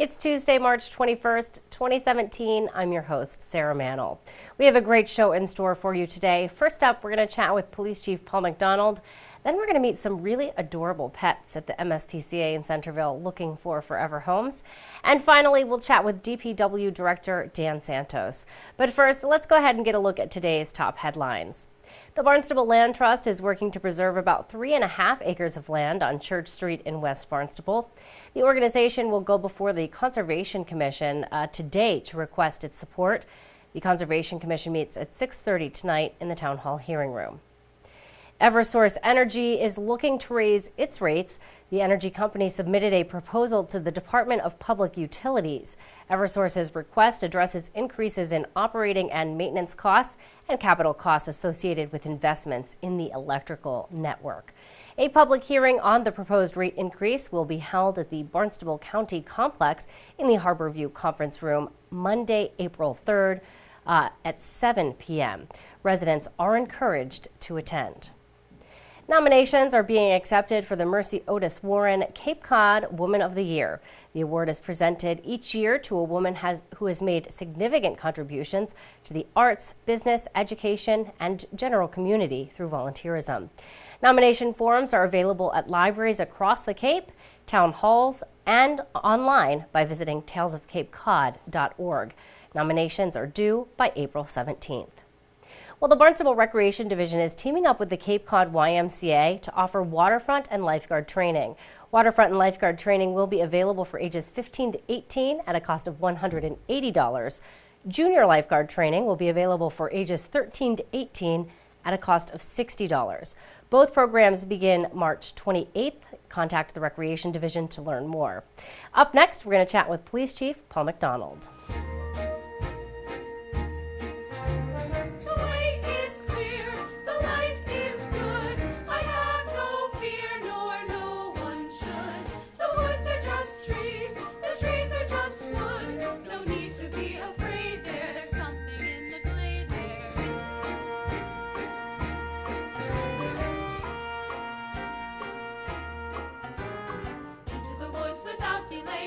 It's Tuesday, March 21st, 2017. I'm your host, Sarah Mantle. We have a great show in store for you today. First up, we're going to chat with Police Chief Paul McDonald. Then we're going to meet some really adorable pets at the MSPCA in Centerville looking for forever homes. And finally, we'll chat with DPW Director Dan Santos. But first, let's go ahead and get a look at today's top headlines. The Barnstable Land Trust is working to preserve about 3.5 acres of land on Church Street in West Barnstable. The organization will go before the Conservation Commission today to request its support. The Conservation Commission meets at 6:30 tonight in the Town Hall hearing room. Eversource Energy is looking to raise its rates. The energy company submitted a proposal to the Department of Public Utilities. Eversource's request addresses increases in operating and maintenance costs and capital costs associated with investments in the electrical network. A public hearing on the proposed rate increase will be held at the Barnstable County Complex in the Harborview Conference Room Monday, April 3rd at 7 p.m. Residents are encouraged to attend. Nominations are being accepted for the Mercy Otis Warren Cape Cod Woman of the Year. The award is presented each year to a woman who has made significant contributions to the arts, business, education, and general community through volunteerism. Nomination forms are available at libraries across the Cape, town halls, and online by visiting talesofcapecod.org. Nominations are due by April 17th. Well, the Barnstable Recreation Division is teaming up with the Cape Cod YMCA to offer waterfront and lifeguard training. Waterfront and lifeguard training will be available for ages 15 to 18 at a cost of $180. Junior lifeguard training will be available for ages 13 to 18 at a cost of $60. Both programs begin March 28th. Contact the Recreation Division to learn more. Up next, we're going to chat with Police Chief Paul McDonald.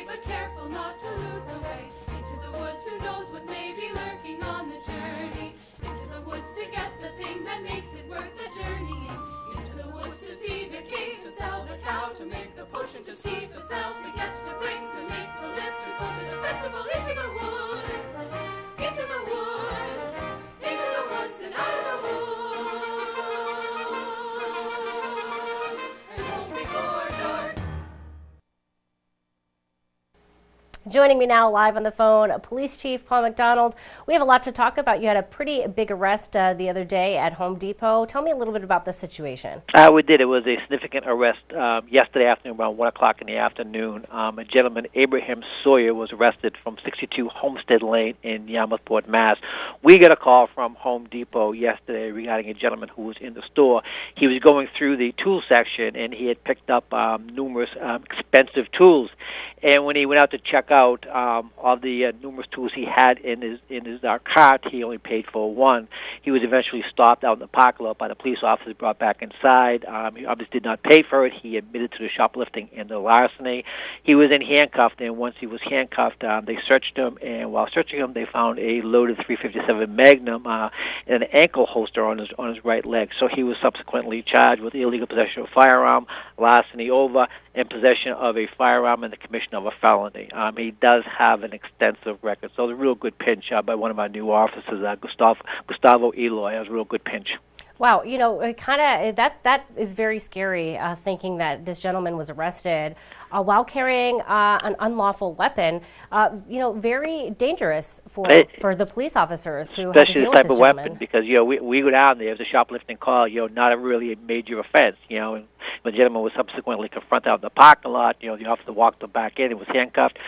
But careful not to lose the way. Into the woods, who knows what may be lurking on the journey. Into the woods to get the thing that makes it worth the journey. Into the woods to see the king, to sell the cow, to make the potion, to see, to sell, to get, to bring, to make, to live, to go to the festival. Into the woods, into the woods, into the woods and out of the woods. And home before dark. Joining me now live on the phone, Police Chief Paul McDonald. We have a lot to talk about. You had a pretty big arrest the other day at Home Depot. Tell me a little bit about the situation. We did. It was a significant arrest yesterday afternoon around 1 o'clock in the afternoon. A gentleman, Abraham Sawyer, was arrested from 62 Homestead Lane in Yarmouthport, Mass. We got a call from Home Depot yesterday regarding a gentleman who was in the store. He was going through the tool section, and he had picked up numerous expensive tools. And when he went out to check out all the numerous tools he had in his cart, he only paid for one. He was eventually stopped out in the parking lot by the police officers, brought back inside. He obviously did not pay for it. He admitted to the shoplifting and the larceny. He was then handcuffed, and once he was handcuffed, they searched him. And while searching him, they found a loaded .357 Magnum and an ankle holster on his right leg. So he was subsequently charged with illegal possession of a firearm, larceny over, and possession of a firearm and the commission of a felony. He does have an extensive record, so it was a real good pinch by one of our new officers, Gustavo Eloy. It was a real good pinch. Wow, you know, that is very scary, thinking that this gentleman was arrested while carrying an unlawful weapon. Very dangerous for the police officers who had to deal with this gentleman. Especially this type of weapon, because we go down there. It was a shoplifting call. Not a really major offense. And the gentleman was subsequently confronted out in the parking lot. The officer walked him back in and was handcuffed.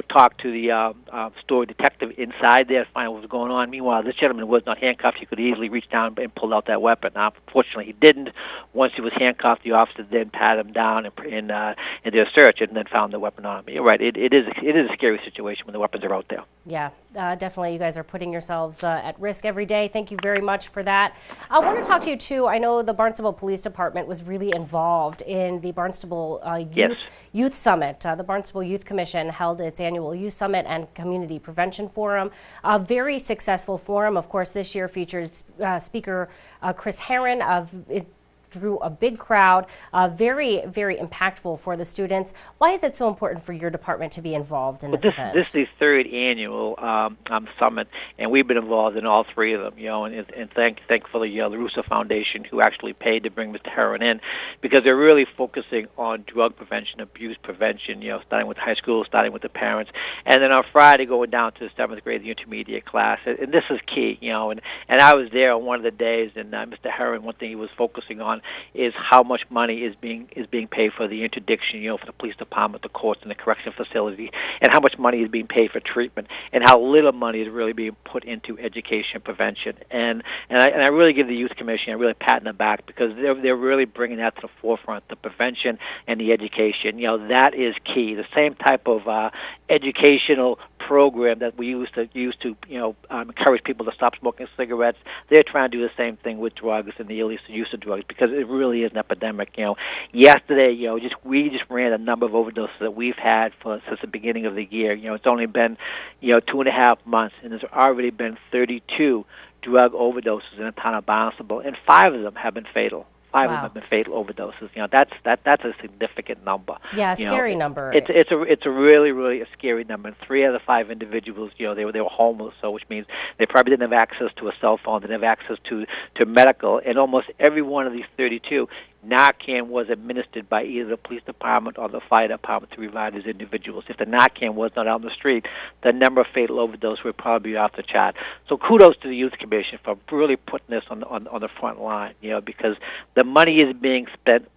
Talked to the store detective inside there to find out what was going on. Meanwhile, this gentleman was not handcuffed. He could easily reach down and pull out that weapon. Unfortunately, he didn't. Once he was handcuffed, the officers then pat him down in their search and then found the weapon on him. You're right. It is a scary situation when the weapons are out there. Yeah, definitely. You guys are putting yourselves at risk every day. Thank you very much for that. I want to talk to you, too. I know the Barnstable Police Department was really involved in the Barnstable Youth Summit. The Barnstable Youth Commission held its annual Youth Summit and Community Prevention Forum. A very successful forum. Of course, this year featured Speaker Chris Herron. It drew a big crowd, very, very impactful for the students. Why is it so important for your department to be involved in this event? This is the third annual summit, and we've been involved in all three of them. And thankfully, the Russo Foundation, who actually paid to bring Mr. Herron in, because they're really focusing on drug prevention, abuse prevention. Starting with high school, starting with the parents, and then on Friday going down to the 7th grade, the intermediate class. And this is key. And I was there on one of the days, and Mr. Herron, one thing he was focusing on is how much money is being paid for the interdiction, for the police department, the courts, and the correction facility, and how much money is being paid for treatment, and how little money is really being put into education prevention. And I really give the Youth Commission, I really pat them back, because they're really bringing that to the forefront, the prevention and the education. That is key. The same type of educational program that we used to encourage people to stop smoking cigarettes. They're trying to do the same thing with drugs and the illicit use of drugs, because it really is an epidemic. Yesterday, we just ran a number of overdoses that we've had since the beginning of the year. It's only been 2.5 months, and there's already been 32 drug overdoses in the town of Barnstable, and 5 of them have been fatal. 5 of them have been fatal overdoses. That's a significant number. Yeah, a scary number. It's a really a scary number. And 3 out of 5 individuals, they were homeless, so which means they probably didn't have access to a cell phone, didn't have access to medical, and almost every one of these 32. Narcan was administered by either the police department or the fire department to revive these individuals. If the Narcan was not on the street, the number of fatal overdoses would probably be off the chart. So kudos to the Youth Commission for really putting this on the front line, because the money is being spent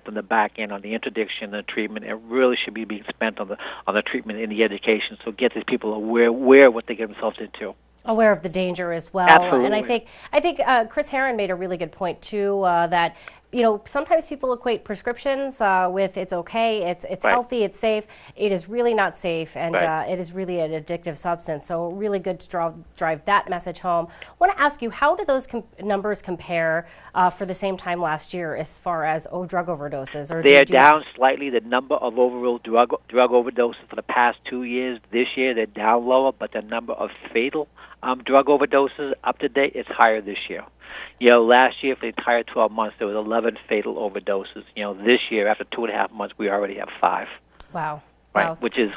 on the back end, on the interdiction and the treatment. It really should be being spent on the treatment and the education, so get these people aware of what they get themselves into. Aware of the danger as well. Absolutely. And I think Chris Herron made a really good point too, that sometimes people equate prescriptions with it's okay, it's Right. healthy, it's safe. It is really not safe, and Right. it is really an addictive substance. So really good to drive that message home. I want to ask you, how do those numbers compare for the same time last year as far as drug overdoses? Or They're down slightly. The number of overall drug overdoses for the past 2 years, this year they're down lower, but the number of fatal drug overdoses up to date is higher this year. Last year for the entire 12 months there was 11 fatal overdoses. This year after 2.5 months we already have 5. Wow. Right, Wow. which is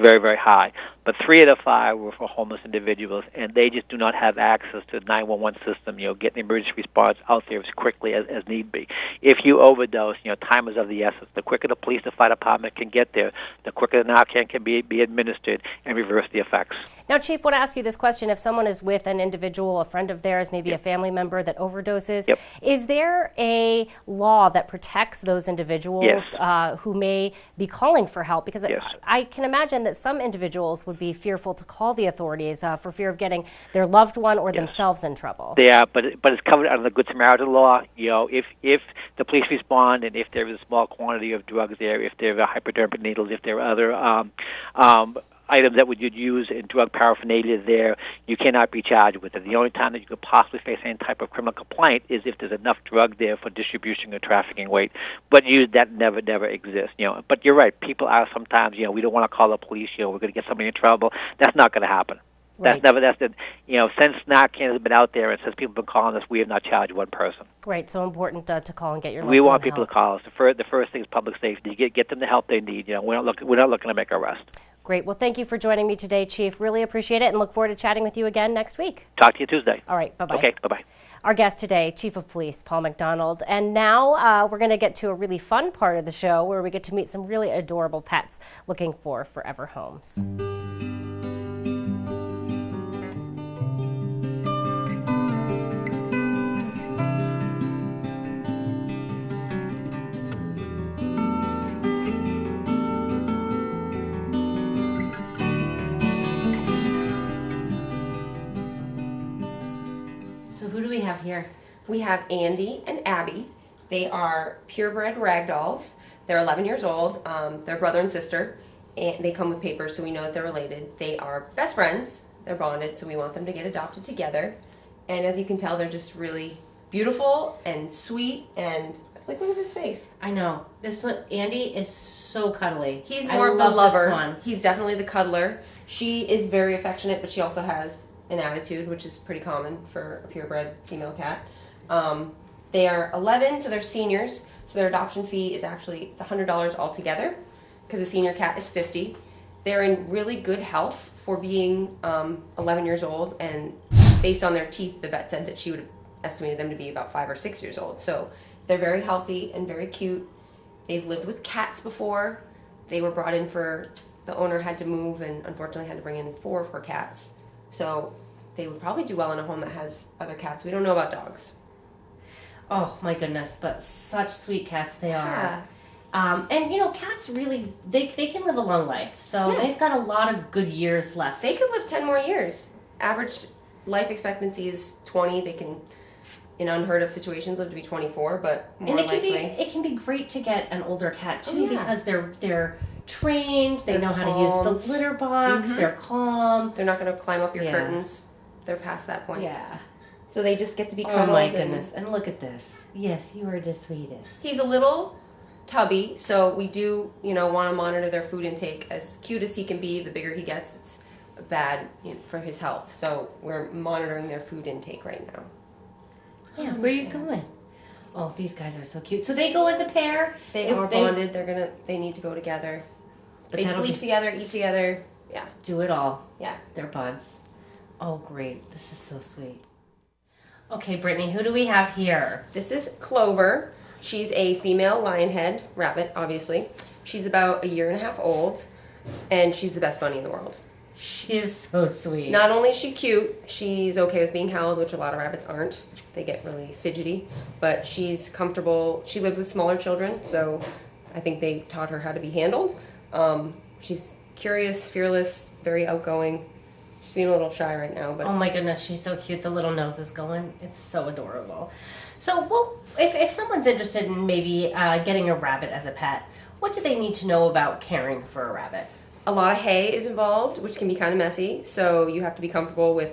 very, very high. But 3 of the 5 were for homeless individuals, and they just do not have access to the 911 system. Getting emergency response out there as quickly as need be. If you overdose, time is of the essence. The quicker the police, the fire department can get there, the quicker the Narcan can be administered and reverse the effects. Now, Chief, I want to ask you this question. If someone is with an individual, a friend of theirs, maybe a family member that overdoses, is there a law that protects those individuals who may be calling for help? Because I can imagine that some individuals would be fearful to call the authorities for fear of getting their loved one or themselves in trouble. Yeah, but it's covered under the Good Samaritan law. If the police respond and if there is a small quantity of drugs there, if there are hypodermic needles, if there are other items that you'd use in drug paraphernalia there, you cannot be charged with it. The only time that you could possibly face any type of criminal complaint is if there's enough drug there for distribution or trafficking weight. But that never exists. But you're right. People are sometimes, we don't want to call the police. We're going to get somebody in trouble. That's not going to happen. Right. Since Narcan has been out there and since people have been calling us, we have not charged one person. Great. So important to call and get your. We want people to call us. The first thing is public safety. Get them the help they need. We're not looking to make arrests. Great. Well, thank you for joining me today, Chief. Really appreciate it, and look forward to chatting with you again next week. Talk to you Tuesday. All right. Bye-bye. Okay. Bye-bye. Our guest today, Chief of Police Paul McDonald. And now we're going to get to a really fun part of the show where we get to meet some really adorable pets looking for forever homes. So who do we have here? We have Andy and Abby. They are purebred ragdolls. They're 11 years old. They're brother and sister, and they come with papers, so we know that they're related. They are best friends. They're bonded, so we want them to get adopted together. And as you can tell, they're just really beautiful and sweet, and like, look at his face. I know. This one, Andy, is so cuddly. He's more of the lover. This one. He's definitely the cuddler. She is very affectionate, but she also has an attitude, which is pretty common for a purebred female cat. They are 11, so they're seniors. So their adoption fee is actually, it's $100 altogether, because a senior cat is $50. They're in really good health for being 11 years old, and based on their teeth, the vet said that she would have estimated them to be about 5 or 6 years old. So they're very healthy and very cute. They've lived with cats before. They were brought in for, the owner had to move and unfortunately had to bring in 4 of her cats. So they would probably do well in a home that has other cats. We don't know about dogs. Oh my goodness, but such sweet cats they Yeah. are. And you know, cats really, they can live a long life. So Yeah. they've got a lot of good years left. They could live 10 more years. Average life expectancy is 20. They can, in unheard of situations, live to be 24, but more and likely. it can be great to get an older cat too, Oh, yeah. because they're trained, they They're know how to use calm. the litter box, Mhm. they're calm. They're not going to climb up your Yeah. curtains. They're past that point. Yeah. So they just get to be Oh cuddled. my and- goodness. And look at this. Yes, you are the sweetest. He's a little tubby, so we do, want to monitor their food intake. As cute as he can be, the bigger he gets, it's bad for his health. So we're monitoring their food intake right now. Yeah, where are you going? Oh, these guys are so cute. So they go as a pair? They If are bonded. They need to go together. But They that'll sleep be- together, eat together. Yeah. Do it all. Yeah. They're buds. Oh, great. This is so sweet. Okay, Brittany, who do we have here? This is Clover. She's a female lionhead rabbit, obviously. She's about a year and a half old, and she's the best bunny in the world. She is so sweet. Not only is she cute, she's okay with being held, which a lot of rabbits aren't. They get really fidgety, but she's comfortable. She lived with smaller children, so I think they taught her how to be handled. She's curious, fearless, very outgoing. She's being a little shy right now, but Oh my goodness, she's so cute. The little nose is going. It's so adorable. So, well, if someone's interested in maybe getting a rabbit as a pet, what do they need to know about caring for a rabbit? a lot of hay is involved, which can be kind of messy. So you have to be comfortable with,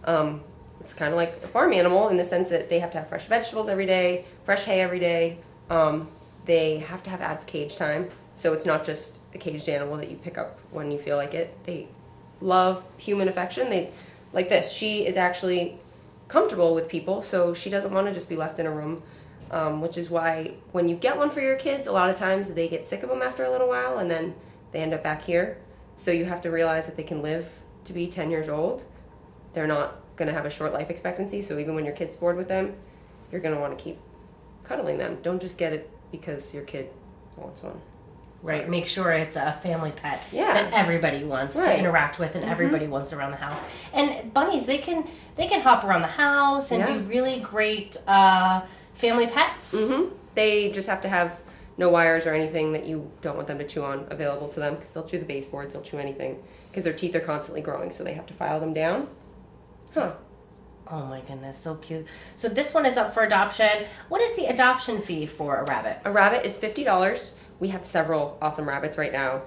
it's kind of like a farm animal in the sense that they have to have fresh vegetables every day, fresh hay every day. They have to have out of cage time. So it's not just a caged animal that you pick up when you feel like it. They love human affection. They like this. She is actually comfortable with people, so she doesn't want to just be left in a room, which is why when you get one for your kids, a lot of times they get sick of them after a little while, and then they end up back here. So you have to realize that they can live to be 10 years old. They're not going to have a short life expectancy, so even when your kid's bored with them, you're going to want to keep cuddling them. Don't just get it because your kid wants one. Right, Sorry. make sure it's a family pet Yeah. that everybody wants to Right. interact with and everybody wants around the house. And bunnies, they can hop around the house and Yeah. be really great family pets. They just have to have no wires or anything that you don't want them to chew on available to them, because they'll chew the baseboards, they'll chew anything, because their teeth are constantly growing, so they have to file them down. Huh. Oh my goodness, so cute. So this one is up for adoption. What is the adoption fee for a rabbit? A rabbit is $50. We have several awesome rabbits right now.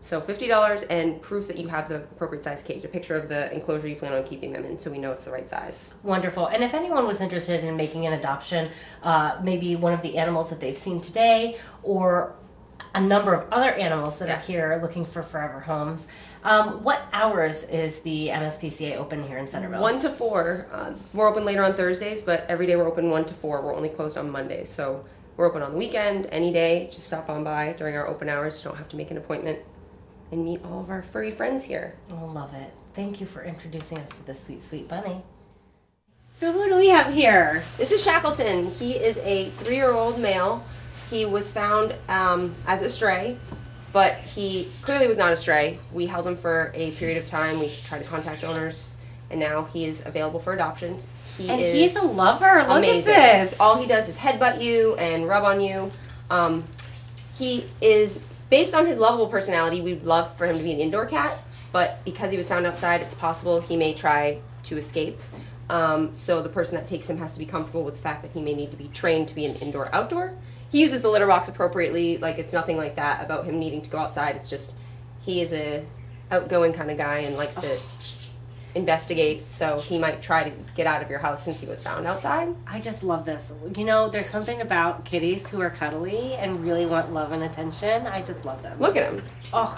So $50 and proof that you have the appropriate size cage, a picture of the enclosure you plan on keeping them in, so we know it's the right size. Wonderful. And if anyone was interested in making an adoption, maybe one of the animals that they've seen today or a number of other animals that are here looking for forever homes, what hours is the MSPCA open here in Centerville? 1 to 4. We're open later on Thursdays, but every day we're open 1 to 4. We're only closed on Mondays. So we're open on the weekend, any day. Just stop on by during our open hours. You don't have to make an appointment, and meet all of our furry friends here. Oh, love it. Thank you for introducing us to this sweet, sweet bunny. So who do we have here? This is Shackleton. He is a 3-year-old male. He was found as a stray, but he clearly was not a stray. We held him for a period of time. We tried to contact owners, and now he is available for adoption. He's a lover. Look amazing. at this. All he does is headbutt you and rub on you. He is, based on his lovable personality, we'd love for him to be an indoor cat, but because he was found outside, it's possible he may try to escape. So the person that takes him has to be comfortable with the fact that he may need to be trained to be an indoor-outdoor. He uses the litter box appropriately. Like, it's nothing like that about him needing to go outside. It's just he is a outgoing kind of guy and likes to investigate, so he might try to get out of your house since he was found outside. I just love this. You know, there's something about kitties who are cuddly and really want love and attention. I just love them. Look at him. Oh,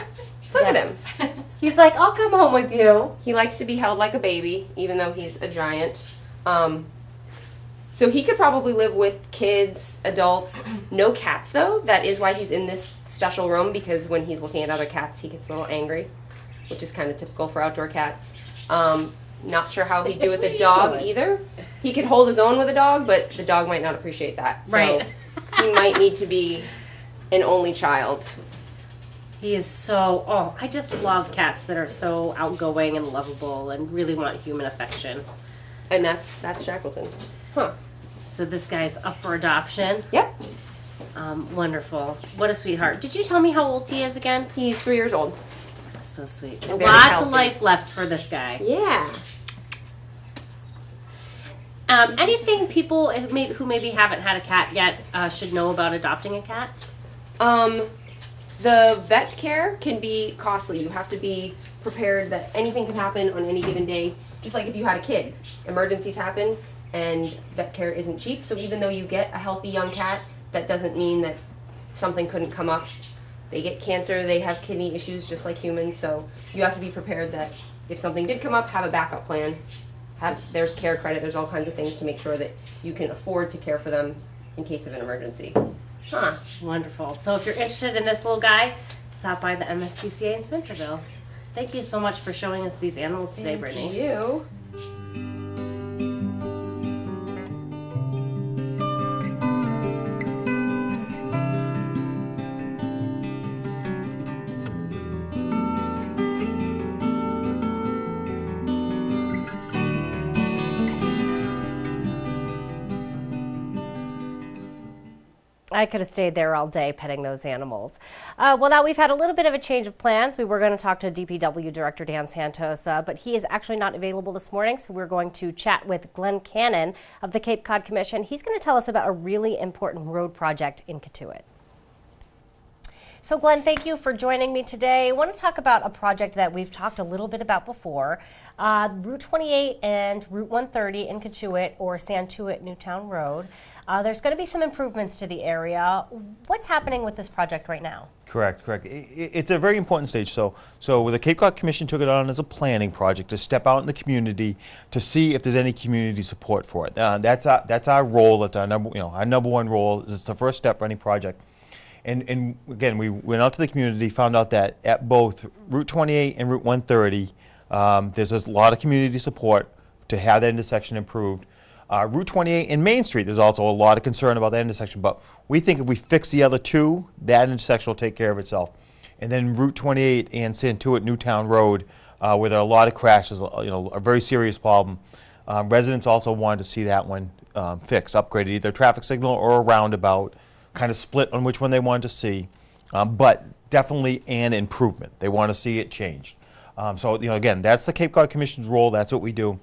Look yes. at him. He's like, I'll come home with you. He likes to be held like a baby, even though he's a giant. So he could probably live with kids, adults. No cats, though. That is why he's in this special room, because when he's looking at other cats, he gets a little angry, which is kind of typical for outdoor cats. Not sure how he'd do with a dog either. He could hold his own with a dog, but the dog might not appreciate that. So Right. he might need to be an only child. He is so, I just love cats that are so outgoing and lovable and really want human affection. And that's Shackleton. Huh. So this guy's up for adoption. Yep. Wonderful. What a sweetheart. Did you tell me how old he is again? He's 3 years old. So sweet. So And very lots healthy. of life left for this guy. Yeah. Anything people who maybe haven't had a cat yet should know about adopting a cat? The vet care can be costly. You have to be prepared that anything can happen on any given day. Just like if you had a kid, emergencies happen, and vet care isn't cheap. So even though you get a healthy young cat, that doesn't mean that something couldn't come up. They get cancer, they have kidney issues just like humans. So you have to be prepared that if something did come up, have a backup plan. There's care credit, there's all kinds of things to make sure that you can afford to care for them in case of an emergency. Huh. Wonderful. So if you're interested in this little guy, stop by the MSPCA in Centerville. Thank you so much for showing us these animals today, Brittany. Thank you. I could have stayed there all day petting those animals. Well, now we've had a little bit of a change of plans. We were going to talk to DPW Director Dan Santos, but he is actually not available this morning, so we're going to chat with Glenn Cannon of the Cape Cod Commission. He's going to tell us about a really important road project in Cotuit. So Glenn, thank you for joining me today. I want to talk about a project that we've talked a little bit about before. Route 28 and Route 130 in Cotuit, or Santuit Newtown Road. There's going to be some improvements to the area. What's happening with this project right now? Correct. It's a very important stage. So the Cape Cod Commission took it on as a planning project to step out in the community to see if there's any community support for it. That's our role. That's our number one role. It's the first step for any project. And again, we went out to the community, found out that at both Route 28 and Route 130, there's a lot of community support to have that intersection improved. Route 28 and Main Street, there's also a lot of concern about that intersection, but we think if we fix the other two, that intersection will take care of itself. And then Route 28 and Santuit Newtown Road, where there are a lot of crashes, a very serious problem. Residents also wanted to see that one fixed, upgraded, either a traffic signal or a roundabout, kind of split on which one they wanted to see, but definitely an improvement. They want to see it changed. So again, that's the Cape Cod Commission's role. That's what we do.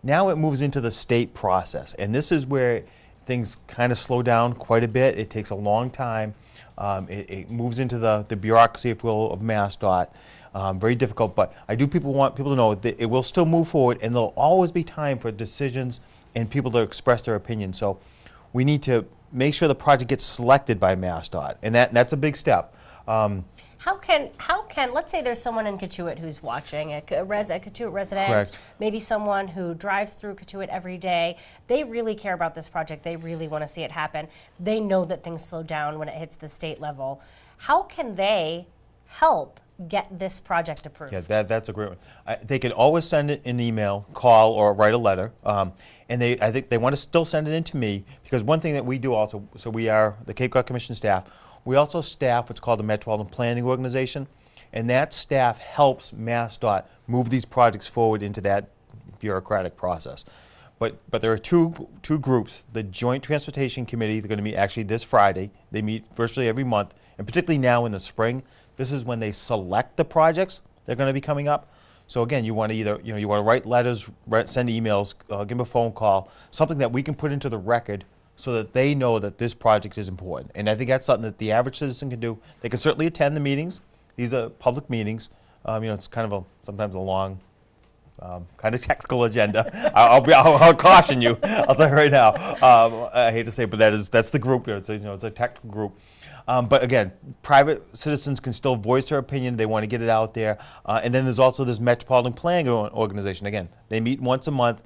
Now it moves into the state process, and this is where things kind of slow down quite a bit. It takes a long time. It moves into the bureaucracy, if you will, of MassDOT. Very difficult, but want people to know that it will still move forward, and there'll always be time for decisions and people to express their opinion. So we need to make sure the project gets selected by MassDOT, and that's a big step. How can let's say there's someone in Cotuit who's watching, a Cotuit resident, Correct. maybe someone who drives through Cotuit every day. They really care about this project. They really want to see it happen. They know that things slow down when it hits the state level. How can they help get this project approved? Yeah, that's a great one. They can always send it an email, call, or write a letter. And I think they want to still send it in to me, because one thing that we do also, so we are the Cape Cod Commission staff, we also staff what's called the Metropolitan Planning Organization, and that staff helps MassDOT move these projects forward into that bureaucratic process. But there are two groups. The Joint Transportation Committee, they're going to meet actually this Friday. They meet virtually every month, and particularly now in the spring, this is when they select the projects that are going to be coming up. So again, you want to either, you want to write letters, send emails, give them a phone call, something that we can put into the record so that they know that this project is important. And I think that's something that the average citizen can do. They can certainly attend the meetings. These are public meetings. It's kind of sometimes a long, kind of technical agenda. I'll caution you. I'll tell you right now. I hate to say it, but that's the group. It's a technical group. But again, private citizens can still voice their opinion. They want to get it out there. And then there's also this Metropolitan Planning Organization. Again, they meet once a month.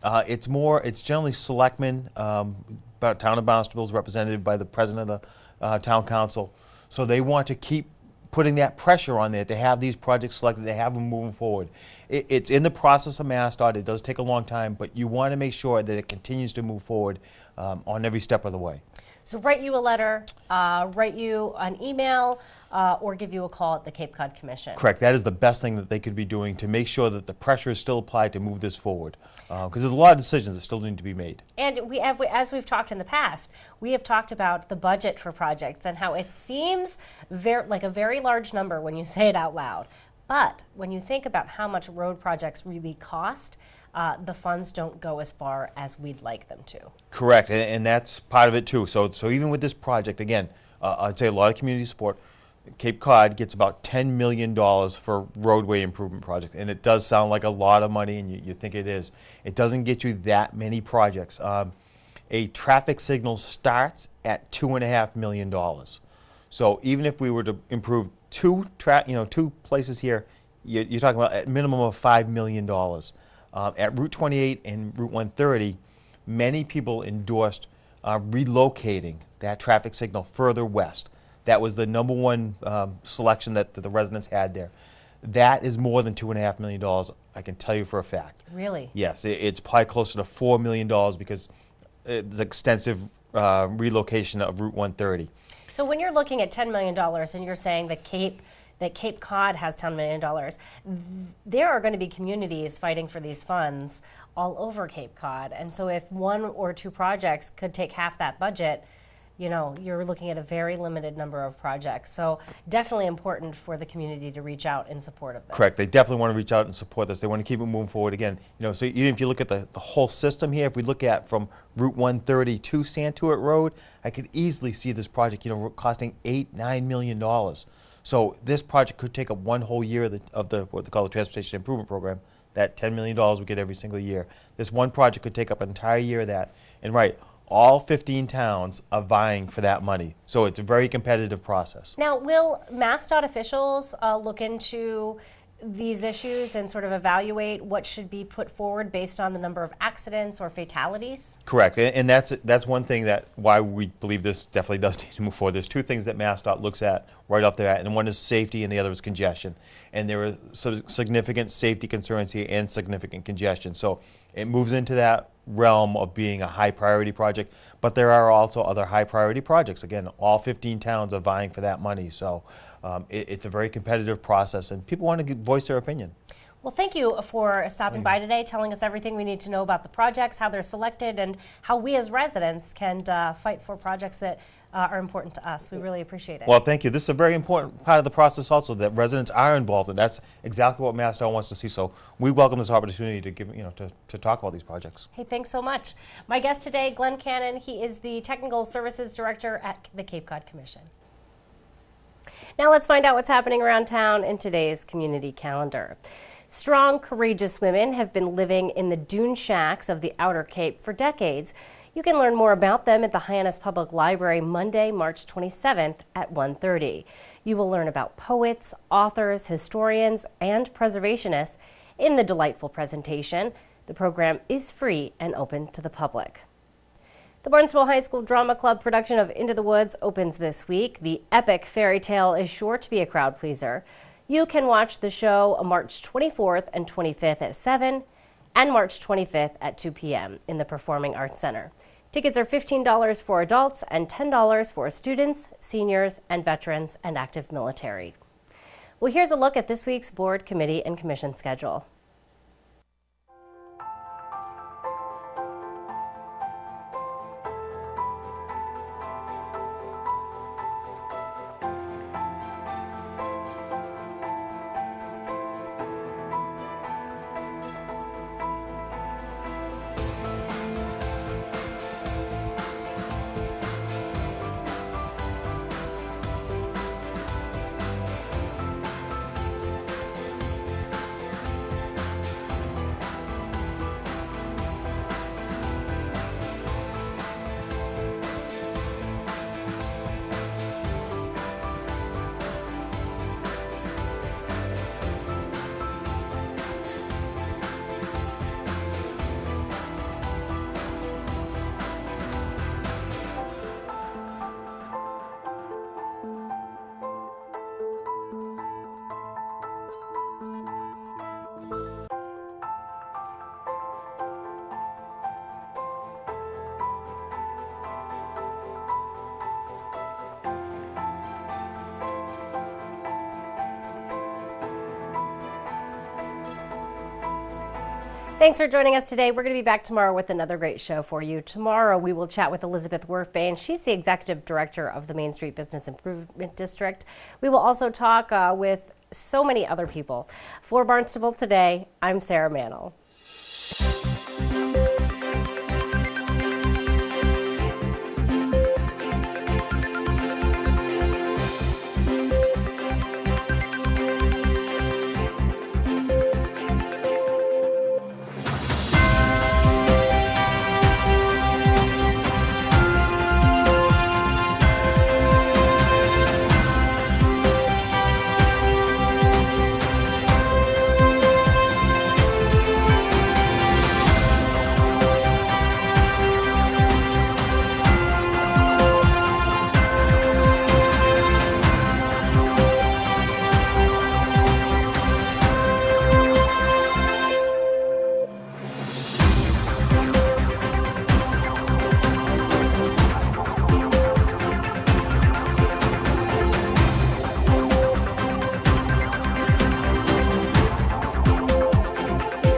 It's generally selectmen. Town of Barnstable is represented by the president of the town council. So they want to keep putting that pressure on there to have these projects selected, to have them moving forward. It's in the process of MassDOT. It does take a long time, but you want to make sure that it continues to move forward on every step of the way. So write you a letter, write you an email, or give you a call at the Cape Cod Commission. Correct. That is the best thing that they could be doing to make sure that the pressure is still applied to move this forward. Because there's a lot of decisions that still need to be made. And as we've talked in the past, we have talked about the budget for projects and how it seems like a very large number when you say it out loud. But when you think about how much road projects really cost, the funds don't go as far as we'd like them to. Correct, and that's part of it too. So even with this project, again, I'd say a lot of community support. Cape Cod gets about $10 million for roadway improvement projects, and it does sound like a lot of money, and you think it is. It doesn't get you that many projects. A traffic signal starts at $2.5 million. So even if we were to improve two places here, you're talking about a minimum of $5 million. At Route 28 and Route 130, many people endorsed relocating that traffic signal further west. That was the number one selection that the residents had there. That is more than $2.5 million, I can tell you for a fact. Really? Yes, it's probably closer to $4 million because it's extensive relocation of Route 130. So when you're looking at $10 million and you're saying that Cape Cod has $10 million, there are going to be communities fighting for these funds all over Cape Cod. And so if one or two projects could take half that budget, you're looking at a very limited number of projects. So definitely important for the community to reach out in support of this. Correct. They definitely want to reach out and support this. They want to keep it moving forward again. So even if you look at the whole system here, if we look at from Route 130 to Santuit Road, I could easily see this project, costing $8-9 million. So this project could take up one whole year of what they call the Transportation Improvement Program. That $10 million we get every single year. This one project could take up an entire year of that. And all 15 towns are vying for that money. So it's a very competitive process. Now, will MassDOT officials look into these issues and sort of evaluate what should be put forward based on the number of accidents or fatalities? Correct, and that's one thing why we believe this definitely does need to move forward. There's two things that MassDOT looks at right off the bat, and one is safety and the other is congestion. And there are significant safety concerns here and significant congestion. So it moves into that realm of being a high priority project, but there are also other high priority projects. Again, all 15 towns are vying for that money. So it's a very competitive process, and people want to voice their opinion. Well, thank you for stopping by today, telling us everything we need to know about the projects, how they're selected, and how we as residents can fight for projects that are important to us. We really appreciate it. Well, thank you. This is a very important part of the process also, that residents are involved, and that's exactly what MassDOT wants to see. So we welcome this opportunity to give, to talk about these projects. Hey, thanks so much. My guest today, Glenn Cannon. He is the Technical Services Director at the Cape Cod Commission. Now let's find out what's happening around town in today's community calendar. Strong, courageous women have been living in the dune shacks of the Outer Cape for decades. You can learn more about them at the Hyannis Public Library Monday, March 27th at 1:30. You will learn about poets, authors, historians, and preservationists in the delightful presentation. The program is free and open to the public. The Barnstable High School Drama Club production of Into the Woods opens this week. The epic fairy tale is sure to be a crowd pleaser. You can watch the show March 24th and 25th at 7 and March 25th at 2 p.m. in the Performing Arts Center. Tickets are $15 for adults and $10 for students, seniors, and veterans and active military. Well, here's a look at this week's board, committee, and commission schedule. Thanks for joining us today. We're going to be back tomorrow with another great show for you. Tomorrow we will chat with Elizabeth Werfbane. She's the executive director of the Main Street Business Improvement District. We will also talk with so many other people. For Barnstable Today, I'm Sarah Mannel.